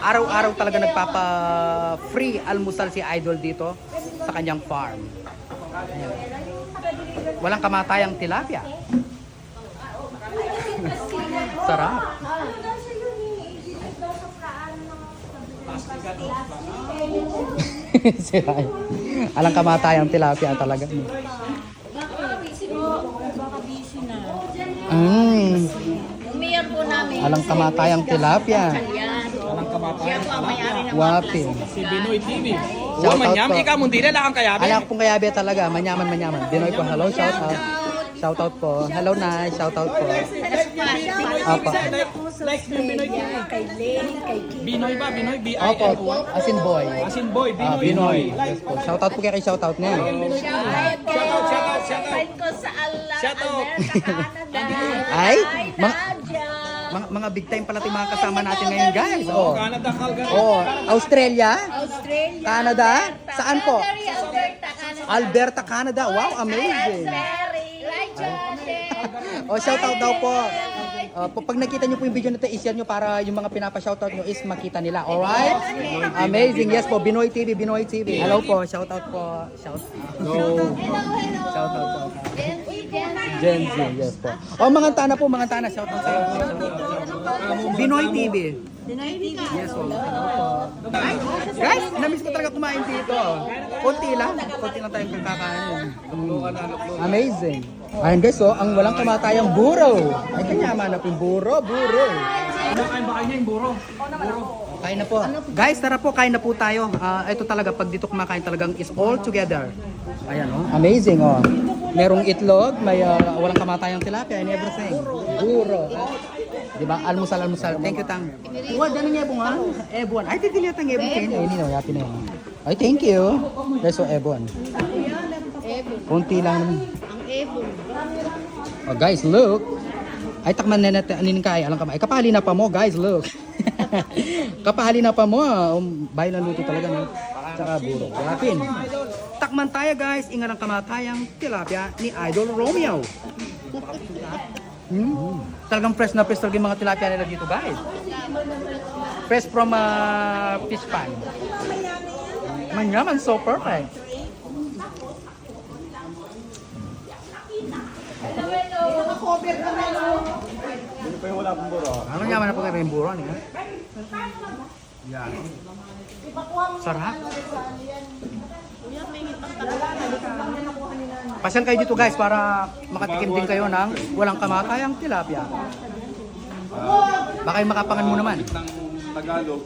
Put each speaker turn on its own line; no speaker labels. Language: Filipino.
Araw-araw talaga nagpapa-free almusal si Idol dito sa kanyang farm. Ayan. Walang kamatayang tilapia. Sarap. Alang kamatayang tilapia talaga.
Baka busy na.
Umiyak po namin.
Alang kamatayang tilapia.
Walang kamatayang
Siya po ang may-ari ng
Wapi.
Si Binoy TV.
Shout out
Manyam,
po.
ikaw mundila lang ang kayabi.
Alam kong kayabe talaga, manyaman. Binoy po, hello, shout out. Shout out po. Hello na, shout out po. Opo.
Like yung Binoy TV.
Kay Lenny, kay Kim.
Binoy ba? Binoy?
Opo,
B-I-N-O-Y?
asin boy.
Asin boy,
Ah,
Binoy.
Binoy. Yes po. Shout out po kay shout out niya.
Shout out.
Find ko sa Allah,
Shout out.
America, Canada.
Ay,
Nadia.
mga big time pala yung mga kasama natin ngayon, guys. Oh.
Canada, Calgary.
Oh, Australia,
Australia.
Canada, saan po?
Calgary, Alberta, Canada.
Alberta, Canada. Wow, amazing. Oh, shout out daw po. Pag nakita niyo po yung video na ito, i-share niyo para yung mga pinapa-shoutout niyo is makita nila. Alright? Amazing. Yes po, Binoy TV. Hello po, shout out po. Shout out. Shout out po. Gen Z, yes po. Oh, mga tana po, shout out sa iyo. Binoy TV. Yes po. Hello po. Guys, namiss ko talaga kumain dito. Konti lang tayong kakain. Amazing. Ayun guys, oh, ang walang kamatayang buro. Ay, kanyaman na po yung buro.
Kain ba kayo yung buro?
Kain na po. Guys, tara po, kain na po tayo. Ito talaga, pag dito kumakain talagang is all together. Ayan, oh. Amazing, oh. Merong itlog, may walang kamatayang tilapia and everything. Buro. Diba? Almusal. Thank you, Tang. Uwad, ano niya bunga? Ebuan. Ay, titili yata ng Ebuan. Hindi na, yapi na yun. Ay, thank you. Guys, so Ebuan. Kunti lang naman. Oh, guys, look. Ay, takman na natin. Anin kaya? Alam ka ba? Ay, kapahali na pa mo, guys, look. Kapahali na pa mo. Bahay ng luto talaga, no? Tsaka buro. Yapin. Takman tayo, guys. Ingat ang kamatayang tilapia ni Idol Romeo. Talagang fresh na fresh talaga yung mga tilapia nila dito, guys. Fresh from fish pan. Manyaman, so perfect. Ano nyaman na po kayo yung buro niya? Yan. Sarap. Pasyal kayo dito guys para makatikim din kayo ng walang kamatayang tilapia. Baka yung makapangan mo naman.
Ng Tagalog.